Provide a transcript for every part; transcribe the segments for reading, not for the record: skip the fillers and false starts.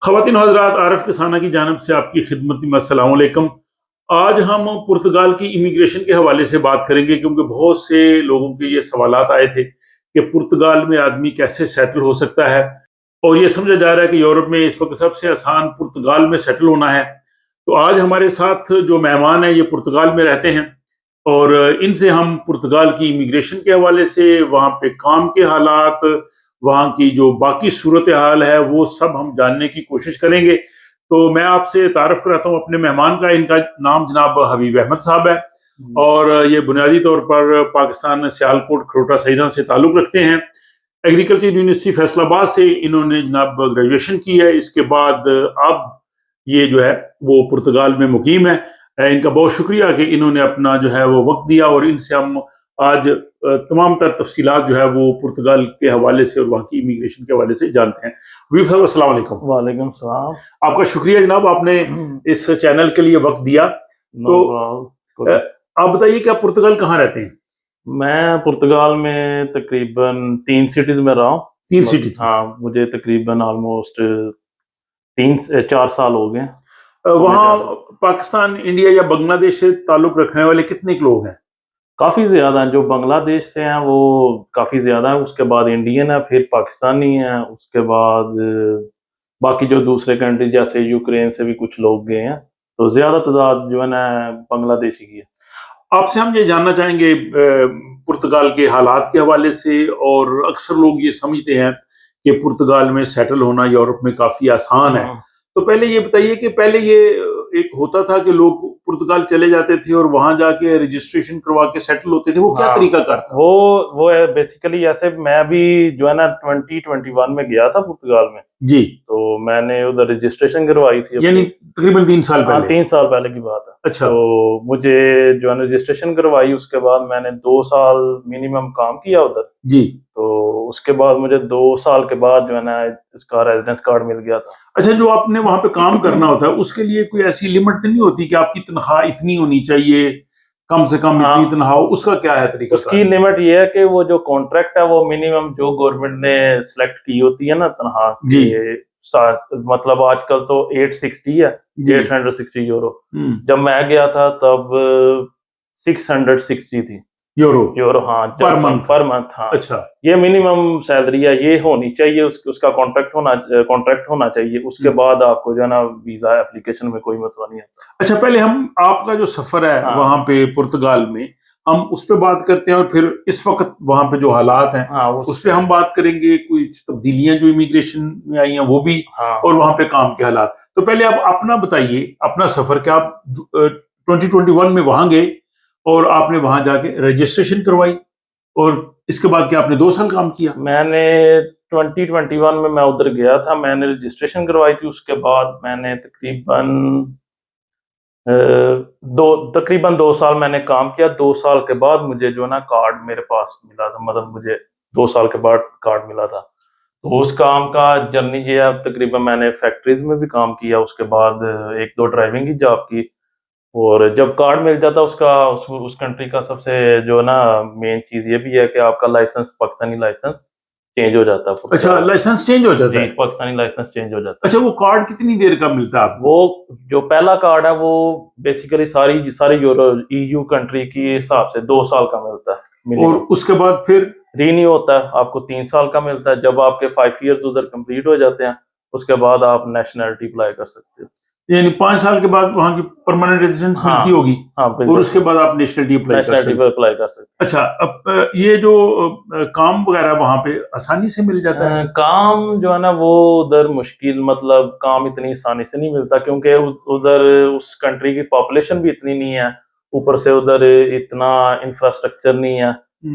خواتین و حضرات، عارف کسانہ کی جانب سے آپ کی خدمت میں السلام علیکم۔ آج ہم پرتگال کی امیگریشن کے حوالے سے بات کریں گے، کیونکہ بہت سے لوگوں کے یہ سوالات آئے تھے کہ پرتگال میں آدمی کیسے سیٹل ہو سکتا ہے، اور یہ سمجھا جا رہا ہے کہ یورپ میں اس وقت سب سے آسان پرتگال میں سیٹل ہونا ہے۔ تو آج ہمارے ساتھ جو مہمان ہیں یہ پرتگال میں رہتے ہیں، اور ان سے ہم پرتگال کی امیگریشن کے حوالے سے، وہاں پہ کام کے حالات، وہاں کی جو باقی صورتحال ہے، وہ سب ہم جاننے کی کوشش کریں گے۔ تو میں آپ سے تعارف کراتا ہوں اپنے مہمان کا۔ ان کا نام جناب حبیب احمد صاحب ہے، اور یہ بنیادی طور پر پاکستان سیالکوٹ کھروٹا سیداں سے تعلق رکھتے ہیں۔ ایگریکلچر یونیورسٹی فیصل آباد سے انہوں نے جناب گریجویشن کی ہے۔ اس کے بعد اب یہ جو ہے وہ پرتگال میں مقیم ہے۔ ان کا بہت شکریہ کہ انہوں نے اپنا جو ہے وہ وقت دیا، اور ان سے ہم آج تمام تر تفصیلات جو ہے وہ پرتگال کے حوالے سے اور وہاں کی امیگریشن کے حوالے سے جانتے ہیں۔ حبیب صاحب السلام علیکم۔ وعلیکم السلام۔ آپ کا شکریہ جناب، آپ نے اس چینل کے لیے وقت دیا۔ تو آپ بتائیے کہ آپ پرتگال کہاں رہتے ہیں؟ میں پرتگال میں تقریباً 3 سٹیز میں رہا ہوں۔ 3 سٹی؟ ہاں، مجھے تقریباً آلموسٹ 4 سال ہو گئے۔ وہاں پاکستان، انڈیا یا بنگلہ دیش سے تعلق رکھنے والے کتنے لوگ ہیں؟ کافی زیادہ ہیں۔ جو بنگلہ دیش سے ہیں وہ کافی زیادہ ہیں، اس کے بعد انڈین ہے، پھر پاکستانی ہیں، اس کے بعد باقی جو دوسرے کنٹری جیسے یوکرین سے بھی کچھ لوگ گئے ہیں، تو زیادہ تعداد جو ہے نا بنگلہ دیشی کی ہے۔ آپ سے ہم یہ جاننا چاہیں گے پرتگال کے حالات کے حوالے سے، اور اکثر لوگ یہ سمجھتے ہیں کہ پرتگال میں سیٹل ہونا یورپ میں کافی آسان ہے۔ تو پہلے یہ بتائیے کہ پہلے یہ ایک ہوتا تھا کہ لوگ پرتگال چلے جاتے تھے اور وہاں جا کے رجسٹریشن کروا کے سیٹل ہوتے تھے، وہ کیا طریقہ کار تھا؟ وہ بیسیکلی ایسے میں بھی جو ہے نا 2021 میں گیا تھا پرتگال میں جی، تو میں نے ادھر رجسٹریشن کروائی تھی، یعنی تقریباً 3 سال پہلے؟ 3 سال پہلے کی بات ہے۔ اچھا، تو مجھے جو ہے نا رجسٹریشن کروائی، اس کے بعد میں نے 2 سال منیمم کام کیا ادھر جی۔ تو اس کے بعد مجھے 2 سال کے بعد جو ہے نا اس کا ریزیڈنس کارڈ مل گیا تھا۔ اچھا، جو آپ نے وہاں پہ کام کرنا ہوتا ہے اس کے لیے کوئی ایسی لمٹ تو نہیں ہوتی کہ آپ کی تنخواہ اتنی ہونی چاہیے، کم سے کم اتنی تنخواہ ہو؟ اس کا کیا ہے طریقہ؟ اس کی لمٹ یہ ہے کہ وہ جو کانٹریکٹ ہے وہ منیمم جو گورنمنٹ نے سلیکٹ کی ہوتی ہے نا تنخواہ، مطلب آج کل تو 860 ہے، 860 یورو۔ جب میں گیا تھا تب 660 تھی یورو، ہاں، پر منتھ۔ ہاں، اچھا، یہ منیمم سیلری ہے، یہ ہونی چاہیے، اس کا کانٹریکٹ ہونا چاہیے۔ اس کے بعد آپ کو جو ہے نا ویزا اپلیکیشن میں کوئی مسئلہ نہیں آتا۔ اچھا، پہلے ہم آپ کا جو سفر ہے وہاں پہ پرتگال میں، ہم اس پہ بات کرتے ہیں، اور پھر اس وقت وہاں پہ جو حالات ہیں اس پہ ہم بات کریں گے، کوئی تبدیلیاں جو امیگریشن میں آئی ہیں وہ بھی، اور وہاں پہ کام کے حالات۔ تو پہلے آپ اپنا بتائیے، اپنا سفر، کہ آپ 2021 میں وہاں گئے اور آپ نے وہاں جا کے رجسٹریشن کروائی، اور اس کے بعد کیا آپ نے 2 سال کام کیا؟ میں نے 2021 میں ادھر گیا تھا، میں نے رجسٹریشن کروائی تھی، اس کے بعد میں نے تقریباً 2 سال میں نے کام کیا۔ 2 سال کے بعد مجھے جو ہے نا کارڈ میرے پاس ملا تھا، مطلب مجھے 2 سال کے بعد کارڈ ملا تھا۔ تو اس کام کا جرنی یہ ہے، تقریباً میں نے فیکٹریز میں بھی کام کیا، اس کے بعد 1-2 ڈرائیونگ کی جاب کی، اور جب کارڈ مل جاتا اس کنٹری کا سب سے جو ہے نا مین چیز یہ بھی ہے کہ آپ کا لائسنس، پاکستانی لائسنس چینج ہو جاتا ہے۔ اچھا، لائسنس چینج ہو جاتا ہے؟ جی، پاکستانی لائسنس چینج ہو جاتا ہے۔ اچھا، وہ کارڈ کتنی دیر کا ملتا ہے آپ کو؟ وہ جو پہلا کارڈ ہے وہ بیسیکلی ساری EU کنٹری کے حساب سے 2 سال کا ملتا ہے، اور اس کے بعد پھر رینیو ہوتا ہے، آپ کو 3 سال کا ملتا ہے۔ جب آپ کے 5 ایئرز ادھر کمپلیٹ ہو جاتے ہیں، اس کے بعد آپ نیشنلٹی اپلائی کر سکتے ہیں، یعنی 5 سال کے بعد وہاں کی پرماننٹ ریزیڈنس ملتی ہوگی، اور اس کے بعد آپ نیشنلٹی اپلائی کر سکتے ہیں۔ اچھا، اب یہ جو کام وغیرہ وہاں پہ آسانی سے مل جاتا ہے؟ کام جو ہے نا وہ ادھر مشکل، مطلب کام اتنی آسانی سے نہیں ملتا، کیونکہ ادھر اس کنٹری کی پاپولیشن بھی اتنی نہیں ہے، اوپر سے ادھر اتنا انفراسٹرکچر نہیں ہے۔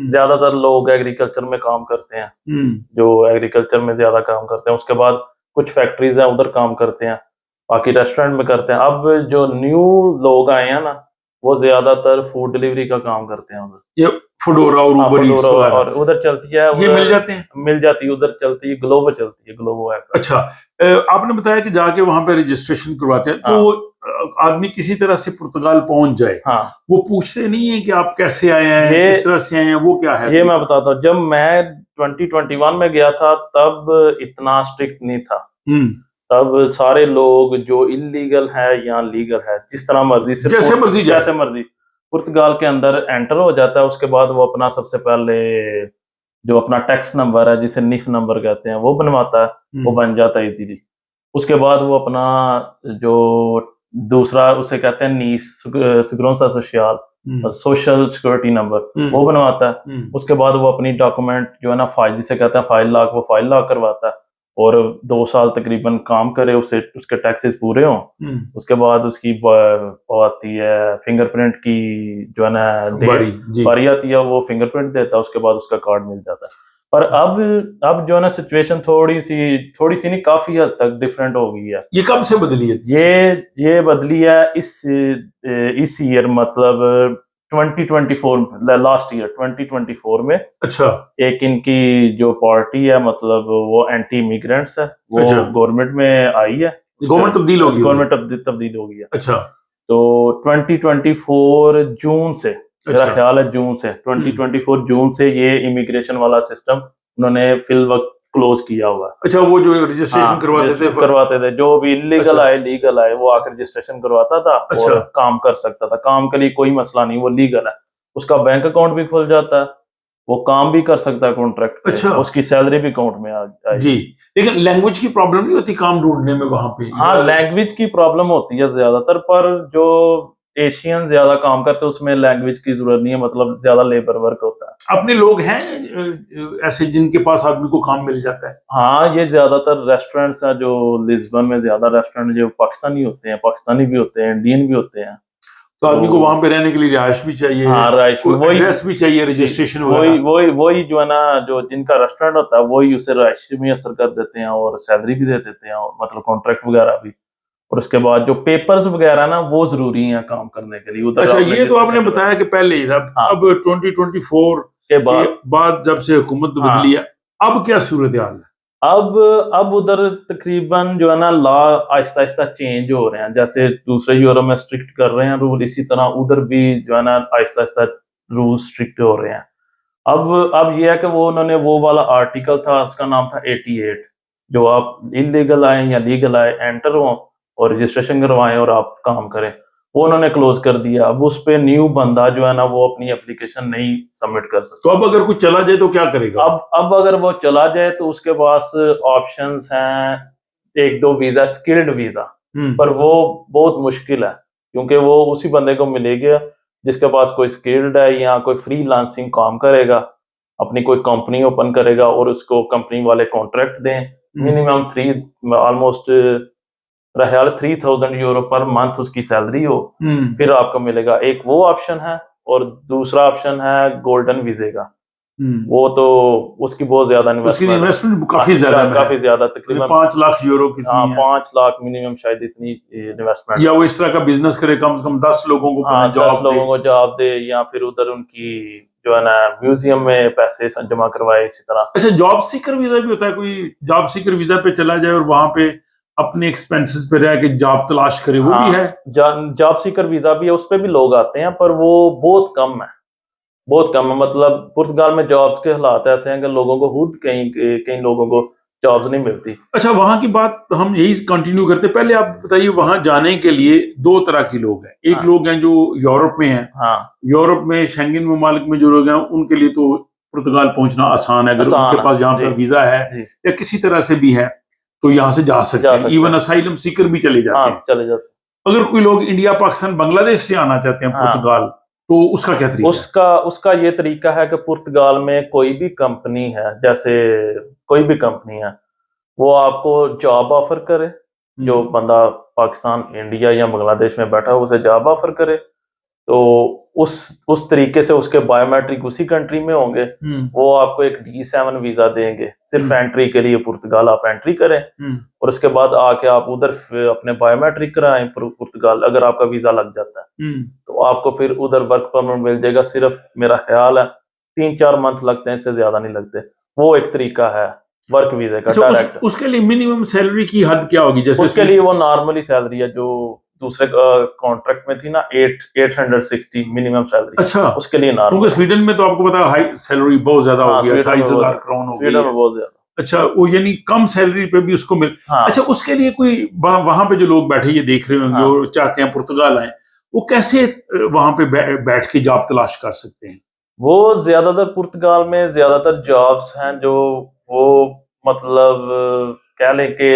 زیادہ تر لوگ ایگریکلچر میں کام کرتے ہیں، جو ایگریکلچر میں زیادہ کام کرتے ہیں، اس کے بعد کچھ فیکٹریز ہیں ادھر کام کرتے ہیں، باقی ریسٹورینٹ میں کرتے ہیں۔ اب جو نیو لوگ آئے ہیں نا وہ زیادہ تر فوڈ ڈیلیوری کا کام کرتے ہیں ادھر، یہ فوڈورا اور اوبر ایٹس وغیرہ، اور ادھر چلتی ہے، یہ مل جاتے ہیں، مل جاتی ہے ادھر، چلتی ہے گلوبو، چلتی ہے گلوبو ایپ۔ اچھا، آپ نے بتایا کہ جا کے وہاں پہ رجسٹریشن کرواتے ہیں، تو آدمی کسی طرح سے پرتگال پہنچ جائے، وہ پوچھتے نہیں ہیں کہ آپ کیسے آئے ہیں، کس طرح سے آئے ہیں، وہ کیا ہے؟ یہ میں بتاتا ہوں، جب میں 2021 میں گیا تھا تب اتنا اسٹرکٹ نہیں تھا، تب سارے لوگ جو انلیگل ہے یا لیگل ہے جس طرح مرضی سے جیسے مرضی پرتگال کے اندر انٹر ہو جاتا ہے. اس کے بعد وہ اپنا سب سے پہلے جو اپنا ٹیکس نمبر ہے جسے نیف نمبر کہتے ہیں وہ بنواتا ہے, وہ بن جاتا ہے ایزیلی. اس کے بعد وہ اپنا جو دوسرا اسے کہتے ہیں نیس سگرونسا سوشیال سوشل سیکورٹی نمبر وہ بنواتا ہے. اس کے بعد وہ اپنی ڈاکومنٹ جو ہے نا فائل جسے کہتے ہیں فائل لاک, وہ فائل لاک کرواتا ہے اور 2 سال تقریباً کام کرے, اس کے ٹیکسز پورے ہوں. اس کے بعد اس کی آتی ہے فنگر پرنٹ کی جو ہے نا باری آتی ہے, وہ فنگر پرنٹ دیتا ہے, اس کے بعد اس کا کارڈ مل جاتا ہے. پر اب جو ہے نا سچویشن تھوڑی سی نہیں کافی حد تک ڈفرینٹ ہو گئی ہے. یہ کب سے بدلی ہے؟ یہ بدلی ہے اس ایئر, مطلب 2024 لاسٹ ایئر 2024 میں. اچھا. ایک ان کی جو پارٹی ہے مطلب وہ اینٹی امیگرینٹس ہے, وہ گورنمنٹ میں آئی ہے, گورنمنٹ تبدیل ہو گئی ہے. اچھا. تو 2024 جون سے میرا خیال ہے 2024 جون سے یہ امیگریشن والا سسٹم انہوں نے فی الوقت کلوز کیا ہوا ہے. اچھا. وہ جو رجسٹریشن کرواتے تھے جو بھی لیگل آئے لیگل آئے وہ آ کے رجسٹریشن کرواتا تھا اور کام کر سکتا تھا. کام کے لیے کوئی مسئلہ نہیں, وہ لیگل ہے, اس کا بینک اکاؤنٹ بھی کھل جاتا ہے, وہ کام بھی کر سکتا ہے کانٹریکٹ پہ, اس کی سیلری بھی اکاؤنٹ میں آ جائے. جی. لیکن لینگویج کی پرابلم نہیں ہوتی کام ڈھونڈنے میں وہاں پہ؟ ہاں لینگویج کی پرابلم ہوتی ہے زیادہ تر, پر جو ایشین زیادہ کام کرتے اس میں لینگویج کی ضرورت نہیں ہے, مطلب زیادہ لیبر ورک ہوتا ہے. اپنے لوگ ہیں ایسے جن کے پاس آدمی کو کام مل جاتا ہے؟ ہاں یہ زیادہ تر ریسٹورینٹس ہیں جو لزبن میں, زیادہ ریسٹورینٹ جو پاکستانی ہوتے ہیں, پاکستانی بھی ہوتے ہیں, انڈین بھی ہوتے ہیں. تو آدمی کو وہاں پہ رہنے کے لیے رہائش بھی چاہیے, ایڈریس بھی چاہیے, رجسٹریشن وہی جو ہے نا جو جن کا ریسٹورینٹ ہوتا ہے وہی اسے رہائش میں اثر کر دیتے ہیں اور سیلری بھی دے دیتے ہیں, اور مطلب کانٹریکٹ وغیرہ بھی. اور اس کے بعد جو پیپرز وغیرہ نا وہ ضروری ہیں کام کرنے کے لیے. اچھا یہ تو آپ نے بتایا کہ پہلے ہی تھا, اب 2024 کے بعد جب سے حکومت بدلی ہے اب کیا صورتحال ہے؟ اب ادھر تقریباً جو ہے نا لا آہستہ آہستہ چینج ہو رہے ہیں, جیسے دوسرے یورپ میں اسٹرکٹ کر رہے ہیں رول, اسی طرح ادھر بھی جو ہے نا آہستہ آہستہ رول اسٹرکٹ ہو رہے ہیں. اب یہ ہے کہ وہ انہوں نے وہ والا آرٹیکل تھا, اس کا نام تھا 88, جو آپ انلیگل آئیں یا لیگل آئے انٹر ہوں اور رجسٹریشن کروائیں اور آپ کام کریں, وہ انہوں نے کلوز کر دیا. اب اس پہ نیو بندہ جو ہے نا وہ اپنی اپلیکیشن نہیں سبمٹ کر سکتا. تو اب اگر کوئی چلا جائے تو کیا کرے گا؟ اب اگر وہ چلا جائے تو اس کے پاس آپشنز ہیں 1-2 ویزا, اسکلڈ ویزا, پر وہ بہت مشکل ہے کیونکہ وہ اسی بندے کو ملے گا جس کے پاس کوئی اسکلڈ ہے یا کوئی فری لانسنگ کام کرے گا, اپنی کوئی کمپنی اوپن کرے گا اور اس کو کمپنی والے کانٹریکٹ دیں. منیمم آلموسٹ خیال 3000 یورو پر منتھ اس کی سیلری ہو, پھر آپ کو ملے گا. ایک وہ آپشن ہے, اور دوسرا آپشن ہے گولڈن ویزے کا. وہ تو اس کی بہت زیادہ انویسٹمنٹ کافی زیادہ تقریباً 5 لاکھ یورو کی. 5 لاکھ منیمم شاید اتنی انویسٹمنٹ. یا وہ اس طرح کا بزنس کرے, کم سے کم 10 لوگوں کو جاب دے, یا پھر ادھر ان کی جو ہے نا میوزیم میں پیسے جمع کروائے اسی طرح. اچھا جاب سیکر ویزا بھی ہوتا ہے, کوئی جاب سیکر ویزا پہ چلا جائے اور وہاں پہ اپنے ایکسپینسز پہ رہ کے جاب تلاش کرے, وہ بھی ہے؟ جاب سیکر ویزا بھی ہے, اس پہ بھی لوگ آتے ہیں, پر وہ بہت کم ہے. مطلب پرتگال میں جابز کے حالات ایسے ہیں کہ لوگوں کو خود کئی لوگوں کو جابز نہیں ملتی. اچھا وہاں کی بات ہم یہی کنٹینیو کرتے, پہلے آپ بتائیے وہاں جانے کے لیے 2 طرح کے لوگ ہیں. ایک لوگ ہیں جو یورپ میں ہیں, یورپ میں شینگن ممالک میں جو لوگ ہیں ان کے لیے تو پرتگال پہنچنا آسان ہے, اگر ان کے پاس جہاں پر ویزا ہے یا کسی طرح سے بھی ہے تو یہاں سے جا سکتے ہیں. ایون اسائلم سیکر بھی چلے جاتے ہیں. اگر کوئی لوگ انڈیا, پاکستان, بنگلہ دیش سے آنا چاہتے ہیں پرتگال, تو اس کا کیا طریقہ؟ اس کا یہ طریقہ ہے کہ پرتگال میں کوئی بھی کمپنی ہے, جیسے کوئی بھی کمپنی ہے, وہ آپ کو جاب آفر کرے. جو بندہ پاکستان, انڈیا یا بنگلہ دیش میں بیٹھا ہے اسے جاب آفر کرے, تو اس طریقے سے اس کے بایو میٹرک اسی کنٹری میں ہوں گے. وہ آپ کو ایک D7 ویزا دیں گے صرف انٹری کے لیے. پرتگال آپ انٹری کریں اور اس کے بعد آ کے آپ ادھر اپنے بایو میٹرک کرائیں پرتگال. اگر آپ کا ویزا لگ جاتا ہے تو آپ کو پھر ادھر ورک پرمٹ مل جائے گا. صرف میرا خیال ہے 3-4 منتھ لگتے ہیں, اس سے زیادہ نہیں لگتے. وہ ایک طریقہ ہے ورک ویزے کا ڈائریکٹ. اس کے لیے منیمم سیلری کی حد کیا ہوگی؟ جیسے اس کے لیے وہ نارملی سیلری ہے جو دوسرے کانٹریکٹ میں تھی نا 860 منیمم سیلری. اچھا اس کے لیے نارمل. کیونکہ سویڈن میں تو آپ کو پتا ہے ہائی سیلری بہت زیادہ ہوگی, 28,000 کرون ہو گئی. سویڈن میں بہت زیادہ. اچھا وہ یعنی کم سیلری پہ بھی اس کو مل. ہاں اچھا اس کے لیے کوئی وہاں پہ جو لوگ بیٹھے یہ دیکھ رہے ہوں گے اور چاہتے ہیں پرتگال آئیں, وہ کیسے وہاں پہ بیٹھ کے جاب تلاش کر سکتے ہیں؟ وہ زیادہ تر پرتگال میں زیادہ تر جابس ہیں جو وہ مطلب کہہ لیں کہ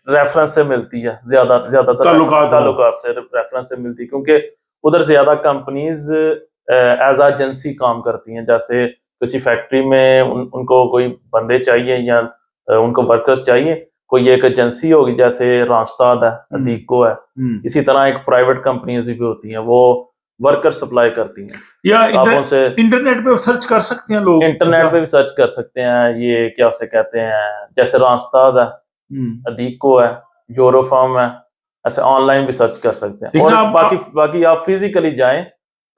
ریفرنس سے ملتی ہے, زیادہ تر تعلقات سے ریفرنس سے ملتی ہے, کیونکہ ادھر زیادہ کمپنیز ایز ایجنسی کام کرتی ہیں. جیسے کسی فیکٹری میں ان کو کوئی بندے چاہیے یا ان کو ورکرز چاہیے, کوئی ایک ایجنسی ہوگی جیسے رانستاد ہے, ادیکو ہے, اسی طرح ایک پرائیویٹ کمپنیز بھی ہوتی ہیں وہ ورکر سپلائی کرتی ہیں. یا انٹرنیٹ پہ سرچ کر سکتے ہیں لوگ, انٹرنیٹ پہ بھی سرچ کر سکتے ہیں. یہ کیا اسے کہتے ہیں, جیسے رانستاد ہے, ادیکو ہے, یورو فارم ہے, ایسے آن لائن بھی سرچ کر سکتے ہیں. اور باقی آپ فزیکلی جائیں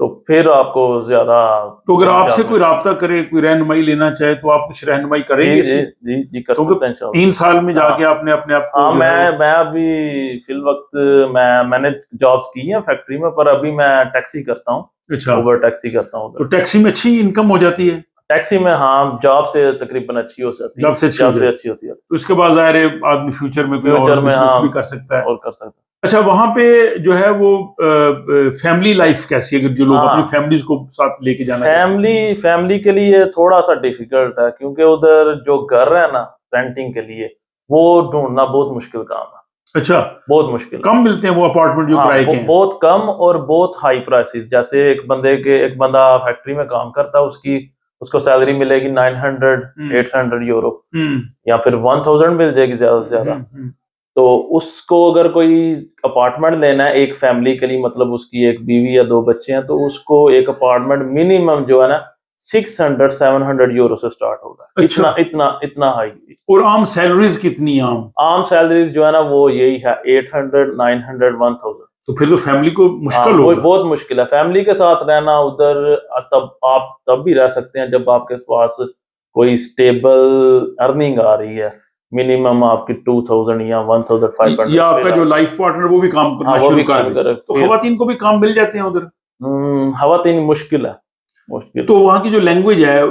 تو پھر آپ کو زیادہ. تو اگر آپ سے کوئی رابطہ کرے, کوئی رہنمائی لینا چاہے تو آپ کچھ رہنمائی کریں گے؟ جی کر سکتے ہیں. 3 سال میں جا کے آپ نے اپنے آپ کو. ہاں میں ابھی فی الوقت میں نے جابس کی ہیں فیکٹری میں, پر ابھی میں ٹیکسی کرتا ہوں. اچھا اوبر ٹیکسی کرتا ہوں. تو ٹیکسی میں اچھی انکم ہو جاتی ہے؟ ٹیکسی میں ہاں جاب سے تقریباً اچھی ہو جاتی ہے. جاب سے اچھی ہوتی ہے. تو اس کے بعد ظاہر ہے آدمی فیوچر میں کوئی اور بزنس بھی کر سکتا ہے. اور کر سکتا ہے. اچھا وہاں پہ جو ہے وہ فیملی لائف کیسی ہے, اگر جو لوگ اپنی فیملیز کو ساتھ لے کے جانا چاہتے؟ فیملی کے لیے تھوڑا سا ڈیفیکلٹ ہے, کیونکہ ادھر جو گھر ہے نا رینٹنگ کے لیے وہ ڈھونڈنا بہت مشکل کام ہے. اچھا بہت مشکل, کم ملتے ہیں وہ اپارٹمنٹ جو کرائے کے ہیں؟ بہت کم اور بہت ہائی پرائسز. جیسے ایک بندہ فیکٹری میں کام کرتا ہے, اس کو سیلری ملے گی 900-800 یورو, یا پھر 1000 مل جائے گی زیادہ سے زیادہ. تو اس کو اگر کوئی اپارٹمنٹ لینا ہے ایک فیملی کے لیے, مطلب اس کی ایک بیوی یا 2 بچے ہیں, تو اس کو ایک اپارٹمنٹ منیمم جو ہے نا 600-700 یورو سے سٹارٹ ہوگا. اتنا ہائی. اور عام سیلریز کتنی؟ عام سیلریز جو ہے نا وہ یہی ہے 800-900-1000. تو پھر تو فیملی کو مشکل ہوگا. بہت مشکل ہے فیملی کے ساتھ رہنا ادھر. آپ تب بھی رہ سکتے ہیں جب آپ کے پاس کوئی اسٹیبل ارننگ آ رہی ہے, منیمم آپ کی 2000 یا 1500, یا آپ کا جو لائف پارٹنر وہ بھی کام کرنا شروع کر دے. تو خواتین کو بھی کام مل جاتے ہیں ادھر؟ خواتین مشکل ہے. تو وہاں کی جو لینگویج ہے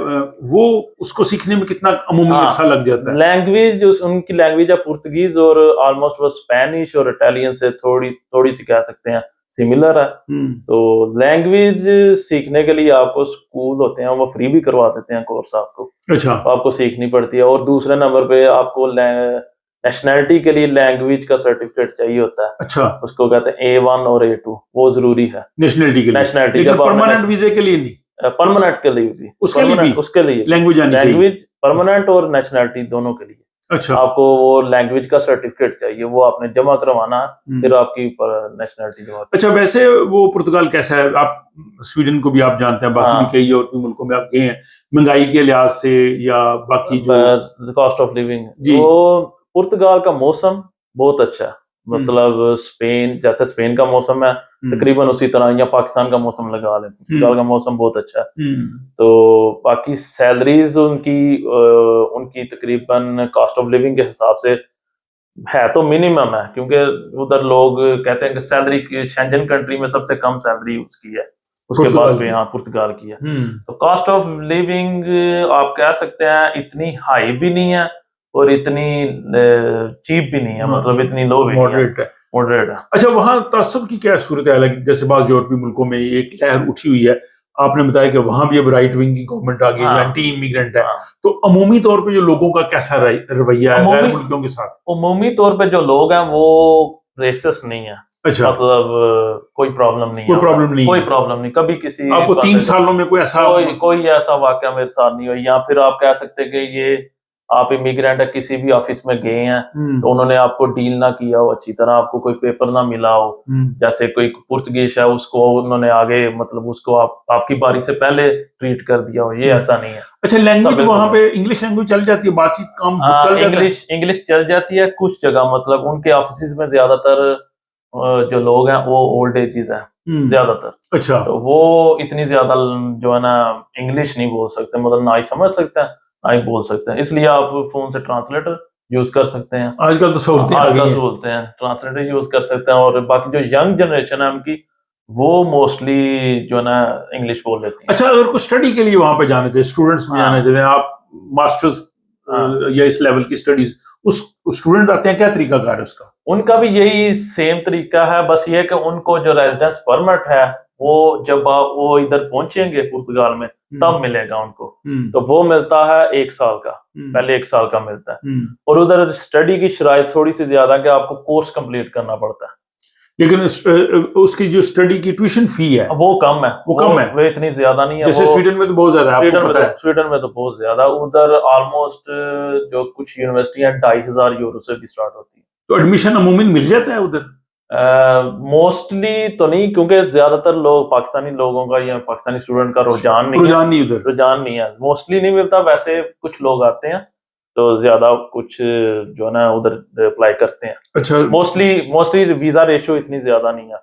وہ اس کو سیکھنے میں کتنا عمومی عرصہ لگ جاتا ہے؟ لینگویج جو ان کی لینگویج ہے پرتگیز, اور آلموسٹ وہ اسپینش اور اٹالین سے تھوڑی سی کہہ سکتے ہیں سملر ہے. تو لینگویج سیکھنے کے لیے آپ کو اسکول ہوتے ہیں وہ فری بھی کروا دیتے ہیں کورس آپ کو. اچھا آپ کو سیکھنی پڑتی ہے. اور دوسرے نمبر پہ آپ کو نیشنلٹی کے لیے لینگویج کا سرٹیفکیٹ چاہیے ہوتا ہے. اچھا اس کو کہتے ہیں A1 اور A2, وہ ضروری ہے نیشنلٹی کے لیے. پرماننٹ ویزے کے لیے نہیں, پرماننٹ کے لیے بھی. اس کے لیے لینگویج پرماننٹ اور نیشنلٹی دونوں کے لیے. اچھا آپ کو وہ لینگویج کا سرٹیفکیٹ چاہیے, وہ آپ نے جمع کروانا ہے, پھر آپ کی نیشنلٹی جمع. اچھا ویسے وہ پرتگال کیسا ہے؟ آپ سویڈن کو بھی آپ جانتے ہیں, باقی بھی کئی اور ملکوں میں آپ گئے ہیں, مہنگائی کے لحاظ سے یا باقی جو کاسٹ آف لیونگ. وہ پرتگال کا موسم بہت اچھا ہے. مطلب اسپین کا موسم ہے تقریباً اسی طرح, یا پاکستان کا موسم لگا لیں, پرتگال کا موسم بہت اچھا ہے. تو باقی سیلریز ان کی تقریباً کاسٹ آف لیونگ کے حساب سے ہے تو منیمم ہے, کیونکہ ادھر لوگ کہتے ہیں کہ سیلری شینجن کنٹری میں سب سے کم سیلری اس کی ہے, اس کے بعد بھی یہاں پرتگال کی ہے. تو کاسٹ آف لیونگ آپ کہہ سکتے ہیں اتنی ہائی بھی نہیں ہے اور اتنی چیپ بھی نہیں ہے, مطلب اتنی لو بھی ماڈریٹ ہے. اچھا وہاں تعصب کی کیا صورتحال ہے؟ جیسے بعض یورپی ملکوں میں ایک لہر اٹھی ہوئی ہے, آپ نے بتایا کہ وہاں بھی اب رائٹ ونگ کی گورنمنٹ آ گئی جو اینٹی امیگرینٹ ہے. تو عمومی طور پہ جو لوگوں کا کیسا رویہ ہے غیر ملکیوں کے ساتھ؟ عمومی طور پہ جو لوگ ہیں وہ ریسسٹ نہیں ہے. اچھا مطلب کوئی پرابلم نہیں, کبھی کسی آپ کو 3 سالوں میں کوئی ایسا واقعہ میرے ساتھ نہیں ہوئی. یا پھر آپ کہہ سکتے کہ یہ آپ امیگرینٹ ہے, کسی بھی آفس میں گئے ہیں تو انہوں نے آپ کو ڈیل نہ کیا ہو اچھی طرح, آپ کو کوئی پیپر نہ ملا ہو. جیسے کوئی پرتگیز ہے, اس کو انہوں نے آگے مطلب اس کو آپ کی باری سے پہلے ٹریٹ کر دیا ہو, یہ ایسا نہیں ہے. اچھا لینگویج وہاں پہ انگلش لینگویج چل جاتی ہے, بات چیت کام چل جاتا ہے؟ انگلش چل جاتی ہے کچھ جگہ, مطلب ان کے آفسز میں زیادہ تر جو لوگ ہیں وہ اولڈ ایجز ہیں زیادہ تر. اچھا تو وہ اتنی زیادہ جو ہے نا انگلش نہیں بول سکتے, مطلب نہ ہی سمجھ سکتے ہیں نہ ہی بول سکتے ہیں. اس لیے آپ فون سے ٹرانسلیٹر یوز کر سکتے ہیں. آج کل تو سہولتیں ہیں, ٹرانسلیٹر یوز کر سکتے ہیں. اور باقی جو ینگ جنریشن ہے ان کی, وہ موسٹلی جو ہے نا انگلش بول لیتی ہیں. اچھا اگر کوئی اسٹڈی کے لیے وہاں پہ جانے تھے, اسٹوڈنٹس بھی جانے تھے, آپ ماسٹرز یا اس لیول کی اسٹڈیز اس اسٹوڈنٹ آتے ہیں, کیا طریقہ کار ہے اس کا؟ ان کا بھی یہی سیم طریقہ ہے, بس یہ کہ ان کو جو ریزیڈنس پرمٹ ہے وہ جب وہ ادھر پہنچیں گے پرتگال میں تب ملے گا ان کو, تو وہ ملتا ہے 1 سال کا, پہلے 1 سال کا ملتا ہے. اور ادھر اسٹڈی کی شرائط تھوڑی سی زیادہ کہ آپ کو کورس کمپلیٹ کرنا پڑتا ہے, لیکن اس کی جو اسٹڈی کی ٹیوشن فی ہے وہ کم ہے, وہ اتنی زیادہ نہیں ہے. جیسے سویڈن میں تو بہت زیادہ ہے, سویڈن میں تو بہت زیادہ, ادھر آلموسٹ جو کچھ یونیورسٹیاں 2500 یورو سے بھی اسٹارٹ ہوتی ہیں. تو ایڈمیشن عموماً مل جاتا ہے ادھر؟ موسٹلی تو نہیں, کیونکہ زیادہ تر لوگ پاکستانی لوگوں کا یا پاکستانی اسٹوڈنٹ کا رجحان نہیں ہے, موسٹلی نہیں ملتا. ویسے کچھ لوگ آتے ہیں تو زیادہ کچھ جو ہے نا ادھر اپلائی کرتے ہیں. اچھا, موسٹلی ویزا ریشو اتنی زیادہ نہیں ہے.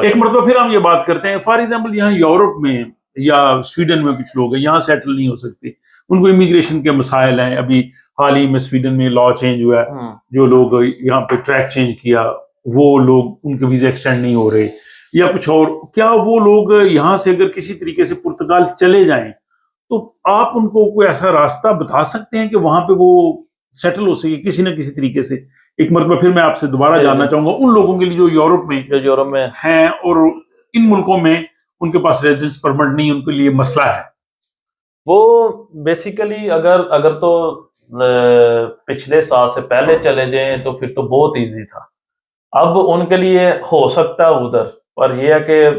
ایک مرتبہ پھر ہم یہ بات کرتے ہیں, فار ایگزامپل یہاں یورپ میں یا سویڈن میں کچھ لوگ ہیں یہاں سیٹل نہیں ہو سکتے, ان کو امیگریشن کے مسائل ہیں. ابھی حال ہی میں سویڈن میں لا چینج ہوا ہے, جو لوگ یہاں پہ ٹریک چینج کیا وہ لوگ ان کے ویزے ایکسٹینڈ نہیں ہو رہے یا کچھ اور. کیا وہ لوگ یہاں سے اگر کسی طریقے سے پرتگال چلے جائیں تو آپ ان کو کوئی ایسا راستہ بتا سکتے ہیں کہ وہاں پہ وہ سیٹل ہو سکے کسی نہ کسی طریقے سے؟ ایک مرتبہ پھر میں آپ سے دوبارہ جاننا چاہوں گا ان لوگوں کے لیے جو یورپ میں ہیں اور ان ملکوں میں ان کے پاس ریزیڈنس پرمٹ نہیں, ان کے لیے مسئلہ ہے. وہ بیسیکلی اگر تو پچھلے سال سے پہلے چلے جائیں تو پھر تو بہت ایزی تھا. اب ان کے لیے ہو سکتا ہے ادھر, پر یہ ہے کہ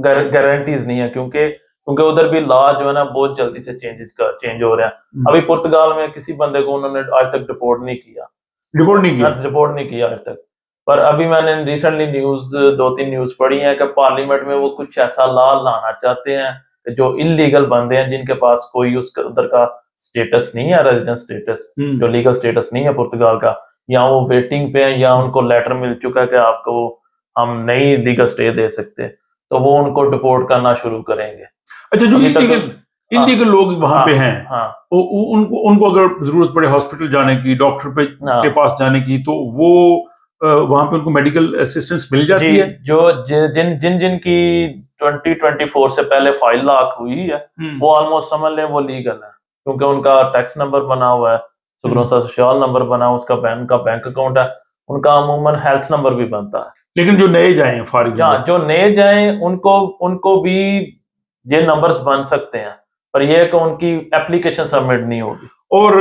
گارنٹیز نہیں ہے, کیونکہ ادھر بھی لا جو ہے نا بہت جلدی سے چینج ہو رہا ہے. ابھی پرتگال میں کسی بندے کو انہوں نے آج تک ڈپورٹ نہیں کیا آج تک. پر ابھی میں نے ریسنٹلی 2-3 نیوز پڑھی ہیں کہ پارلیمنٹ میں وہ کچھ ایسا لا لانا چاہتے ہیں کہ جو انلیگل بندے ہیں, جن کے پاس کوئی اس ادھر کا اسٹیٹس نہیں ہے, ریزیڈنس اسٹیٹس جو لیگل اسٹیٹس نہیں ہے پرتگال کا, یا وہ ویٹنگ پہ ہیں یا ان کو لیٹر مل چکا ہے کہ آپ کو ہم نہیں لیگل اسٹے دے سکتے, تو وہ ان کو ڈپورٹ کرنا شروع کریں گے. اچھا, جو انلیگل لوگ وہاں پہ ہیں ان کو اگر ضرورت پڑے ہاسپٹل جانے کی, ڈاکٹر کے پاس جانے کی, تو وہ وہاں پہ ان کو میڈیکل اسسٹنس مل جاتی ہے؟ جو جن کی 2024 سے پہلے فائل لاک ہوئی ہے وہ آلموسٹ سمجھ لیں وہ لیگل ہے, کیونکہ ان کا ٹیکس نمبر بنا ہوا ہے, سوشل نمبر بنا, اس کا بینک اکاؤنٹ ہے, ان کا عموماً ہیلتھ نمبر بھی بنتا ہے. لیکن جو نئے جائیں جو نئے جائیں ان کو بھی یہ نمبرز بن سکتے ہیں, پر یہ ہے کہ ان کی اپلیکیشن سبمٹ نہیں ہوگی. اور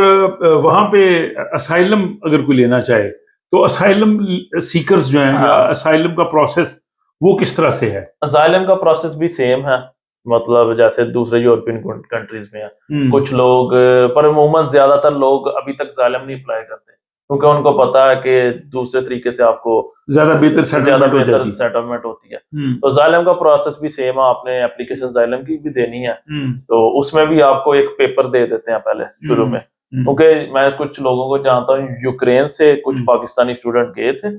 وہاں پہ اسائلم اگر کوئی لینا چاہے تو اسائلم سیکرز جو ہیں یا اسائلم کا پروسیس وہ کس طرح سے ہے؟ اسائلم کا پروسیس بھی سیم ہے, مطلب جیسے دوسرے یورپین کنٹریز میں ہے. کچھ لوگ, پر عموماً زیادہ تر لوگ ابھی تک اسائلم نہیں اپلائی کرتے, کیونکہ ان کو پتا ہے کہ دوسرے طریقے سے آپ کو زیادہ بہتر سیٹلمنٹ ہوتی ہے. تو اسائلم کا پروسیس بھی سیم ہے, آپ نے اپلیکیشن اسائلم کی بھی دینی ہے, تو اس میں بھی آپ کو ایک پیپر دے دیتے ہیں پہلے شروع میں, کیونکہ میں کچھ لوگوں کو جانتا ہوں یوکرین سے کچھ پاکستانی اسٹوڈنٹ گئے تھے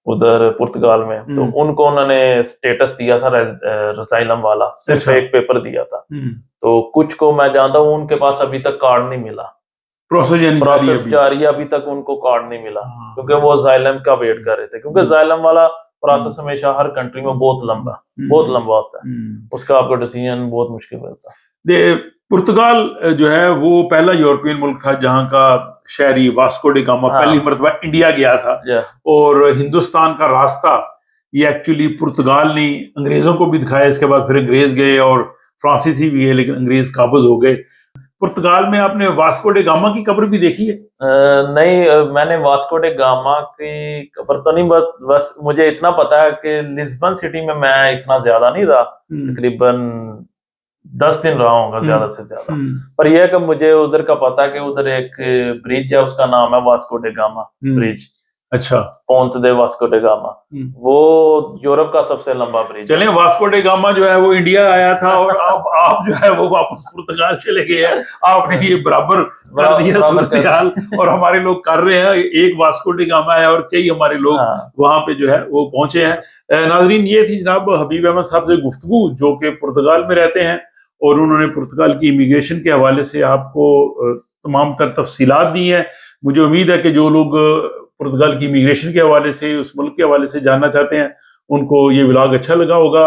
ادھر پرتگال میں, تو ان کو انہوں نے اسٹیٹس دیا تھا اسائلم والا, صرف ایک پیپر دیا تھا. تو کچھ کو میں جانتا ہوں ان کے پاس ابھی تک کارڈ نہیں ملا, پروسیس جاری ہے, ابھی تک ان کو کارڈ نہیں ملا, کیونکہ وہ اسائلم کا ویٹ کر رہے تھے, کیونکہ اسائلم والا پروسیس ہمیشہ ہر کنٹری میں بہت لمبا ہوتا ہے, اس کا آپ کو ڈیسیژن بہت مشکل ہوتا ہے. پرتگال جو ہے وہ پہلا یورپین ملک تھا جہاں کا شہری واسکو ڈی گاما پہلی مرتبہ انڈیا گیا تھا, اور ہندوستان کا راستہ یہ ایکچولی پرتگال نے انگریزوں کو بھی دکھایا, اس کے بعد پھر انگریز گئے اور فرانسیسی بھی ہے, لیکن انگریز قابض ہو گئے. پرتگال میں آپ نے واسکو ڈے گاما کی قبر بھی دیکھی ہے؟ نہیں, میں نے واسکو ڈے گاما کی قبر تو نہیں, بس مجھے اتنا پتا ہے کہ لسبن سٹی میں اتنا زیادہ نہیں رہا, تقریباً 10 دن رہا ہوں گا زیادہ سے زیادہ. پر یہ کہ مجھے ادھر کا پتا ہے کہ ادھر ایک برج ہے, اس کا نام ہے واسکو ڈے گاما برج. اچھا, پونت دے واسکو ڈے گاما, وہ یورپ کا سب سے لمبا برج. چلیں, واسکو ڈے گاما جو ہے وہ انڈیا آیا تھا, اور اب آپ جو ہے وہ واپس پرتگال چلے گئے ہیں. آپ نے یہ برابر کر دیا صورتحال, اور ہمارے لوگ کر رہے ہیں. ایک واسکو ڈے گاما ہے اور کئی ہمارے لوگ وہاں پہ جو ہے وہ پہنچے ہیں. ناظرین, یہ تھی جناب حبیب احمد صاحب سے گفتگو, جو کہ پرتگال میں رہتے ہیں, اور انہوں نے پرتگال کی امیگریشن کے حوالے سے آپ کو تمام تر تفصیلات دی ہیں. مجھے امید ہے کہ جو لوگ پرتگال کی امیگریشن کے حوالے سے, اس ملک کے حوالے سے جاننا چاہتے ہیں, ان کو یہ ولاگ اچھا لگا ہوگا.